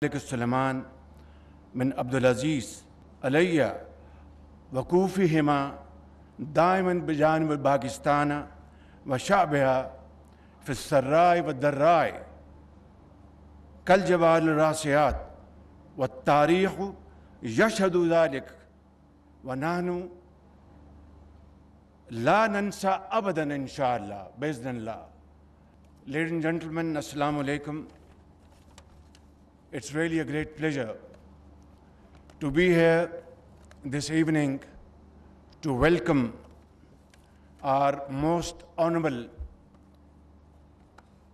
سليمان من عبد العزيز علي وقوفهما دائما بجانب باكستان وشعبها في السراء والضراء كالجبال الراسيات والتاريخ يشهد ذلك ونحن لا ننسى أبدا إن شاء الله بإذن الله. Ladies and gentlemen, Assalamu alaikum. It's really a great pleasure to be here this evening to welcome our most honorable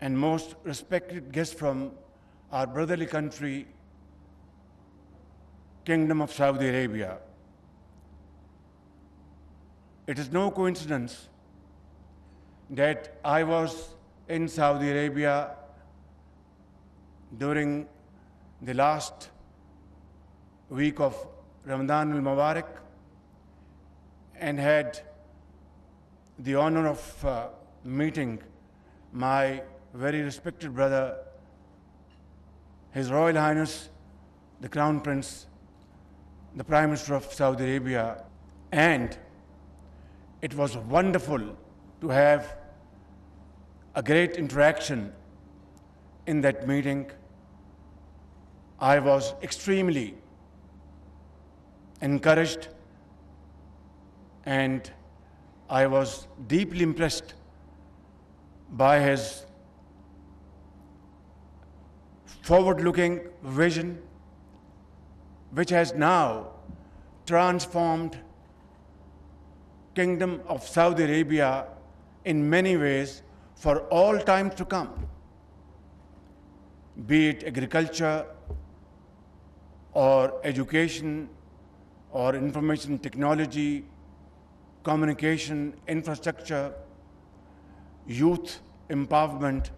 and most respected guest from our brotherly country, Kingdom of Saudi Arabia. It is no coincidence that I was in Saudi Arabia during the last week of Ramadan al-Mubarak and had the honor of meeting my very respected brother, His Royal Highness, the Crown Prince, the Prime Minister of Saudi Arabia, and it was wonderful to have a great interaction in that meeting. I was extremely encouraged and I was deeply impressed by his forward-looking vision, which has now transformed Kingdom of Saudi Arabia in many ways for all times to come, be it agriculture or education or information technology, communication, infrastructure, youth empowerment,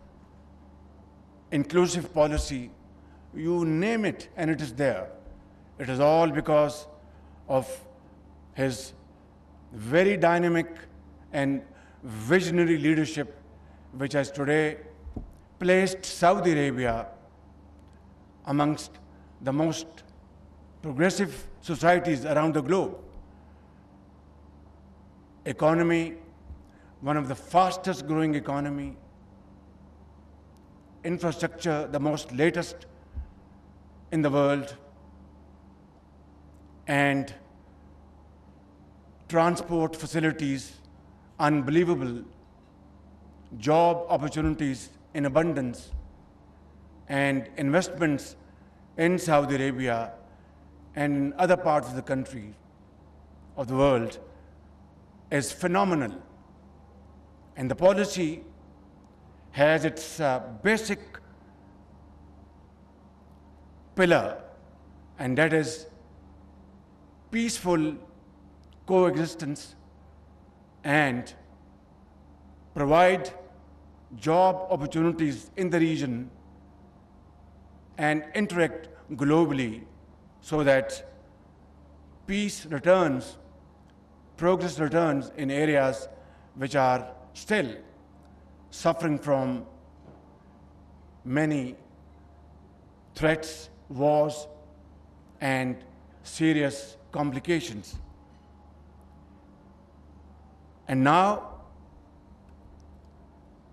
inclusive policy, you name it and it is there. It is all because of his very dynamic and visionary leadership, which has today placed Saudi Arabia amongst the most progressive societies around the globe. Economy, one of the fastest growing economy. Infrastructure, the most latest in the world. And transport facilities, unbelievable. Job opportunities in abundance, and investments in Saudi Arabia and in other parts of the country, of the world, is phenomenal. And the policy has its basic pillar, and that is peaceful coexistence and provide job opportunities in the region and interact globally so that peace returns, progress returns in areas which are still suffering from many threats, wars, and serious complications. And now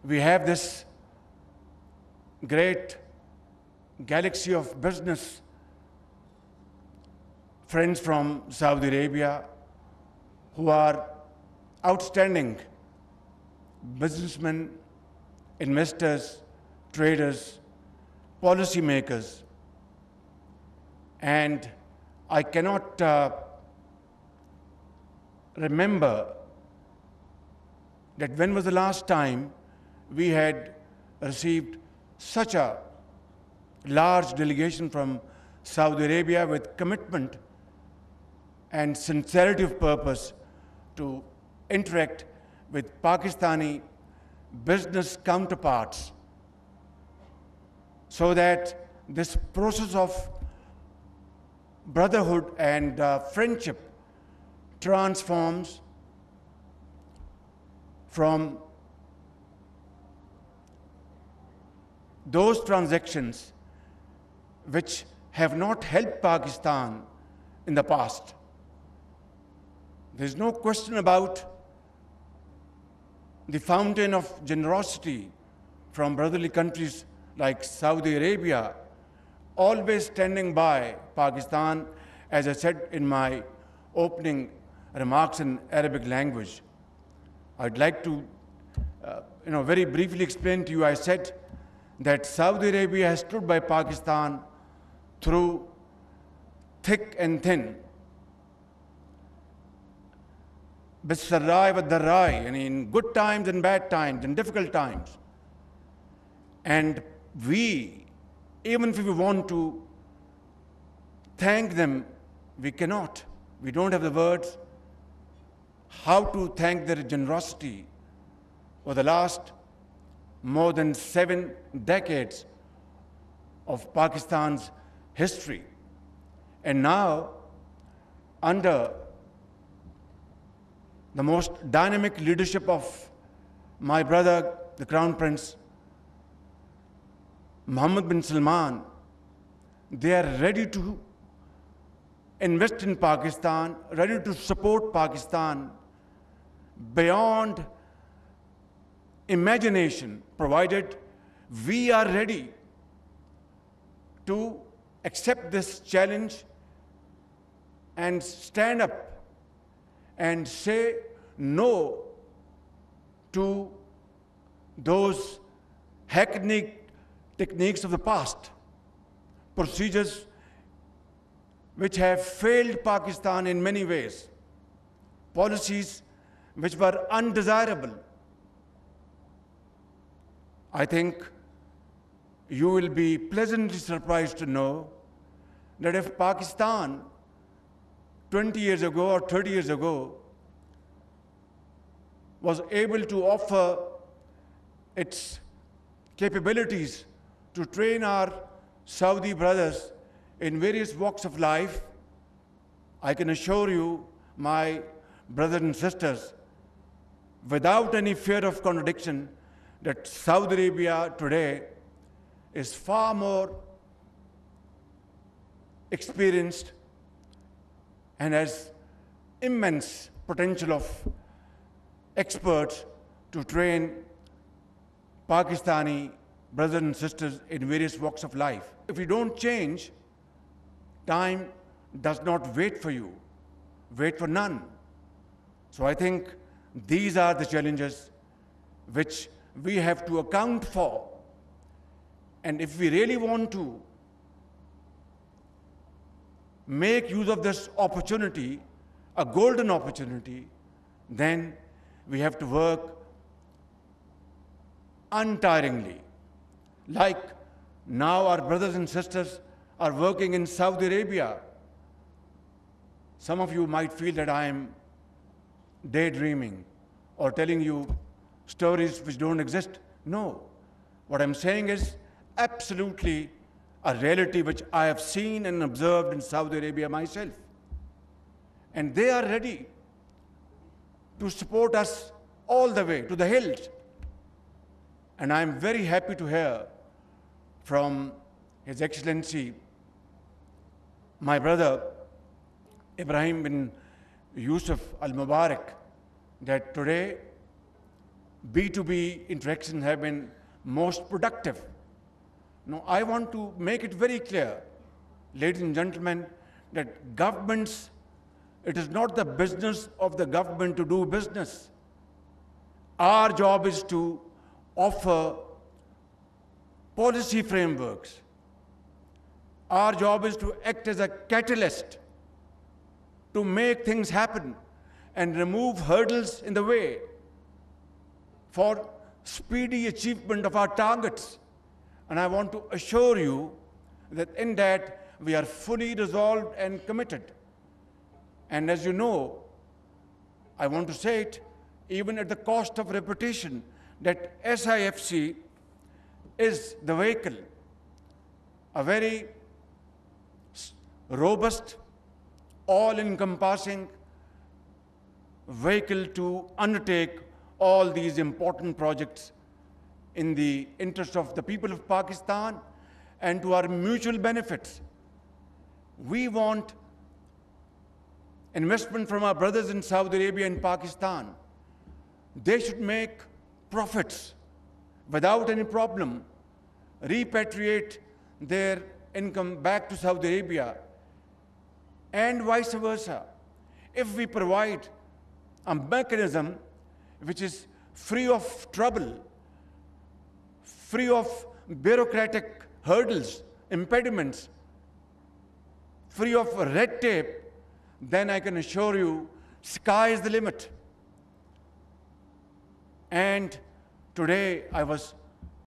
we have this great galaxy of business friends from Saudi Arabia who are outstanding businessmen, investors, traders, policymakers. And I cannot remember that when was the last time we had received such a large delegation from Saudi Arabia with commitment and sincerity of purpose to interact with Pakistani business counterparts so that this process of brotherhood and friendship transforms from those transactions which have not helped Pakistan in the past. There's no question about the fountain of generosity from brotherly countries like Saudi Arabia, always standing by Pakistan, as I said in my opening remarks in Arabic language. I'd like to very briefly explain to you. I said that Saudi Arabia has stood by Pakistan through thick and thin. Bisarrai wa darrai, and in good times and bad times and difficult times. And we, even if we want to thank them, we cannot. We don't have the words how to thank their generosity for the last more than 7 decades of Pakistan's history. And now, under the most dynamic leadership of my brother, the Crown Prince, Mohammed bin Salman, they are ready to invest in Pakistan, ready to support Pakistan beyond imagination, provided we are ready to accept this challenge and stand up and say no to those hackneyed techniques of the past, procedures which have failed Pakistan in many ways, policies which were undesirable. I think you will be pleasantly surprised to know that if Pakistan 20 years ago or 30 years ago was able to offer its capabilities to train our Saudi brothers in various walks of life, I can assure you, my brothers and sisters, without any fear of contradiction, that Saudi Arabia today is far more experienced and has immense potential of experts to train Pakistani brothers and sisters in various walks of life. If you don't change, time does not wait for you, wait for none. So I think these are the challenges which we have to account for. And if we really want to make use of this opportunity, a golden opportunity, then we have to work untiringly. Like now our brothers and sisters are working in Saudi Arabia. Some of you might feel that I am daydreaming or telling you stories which don't exist. No. What I'm saying is absolutely a reality which I have seen and observed in Saudi Arabia myself. And they are ready to support us all the way to the hills. And I'm very happy to hear from His Excellency, my brother Ibrahim bin Yusuf Al-Mubarak, that today B2B interactions have been most productive. Now, I want to make it very clear, ladies and gentlemen, that governments, it is not the business of the government to do business. Our job is to offer policy frameworks. Our job is to act as a catalyst to make things happen and remove hurdles in the way for speedy achievement of our targets. And I want to assure you that in that we are fully resolved and committed. And as you know, I want to say it even at the cost of repetition, that SIFC is the vehicle, a very robust, all-encompassing vehicle to undertake all these important projects in the interest of the people of Pakistan and to our mutual benefits. We want investment from our brothers in Saudi Arabia and Pakistan. They should make profits without any problem, repatriate their income back to Saudi Arabia, and vice versa. If we provide a mechanism which is free of trouble, free of bureaucratic hurdles, impediments, free of red tape, then I can assure you, sky is the limit. And today I was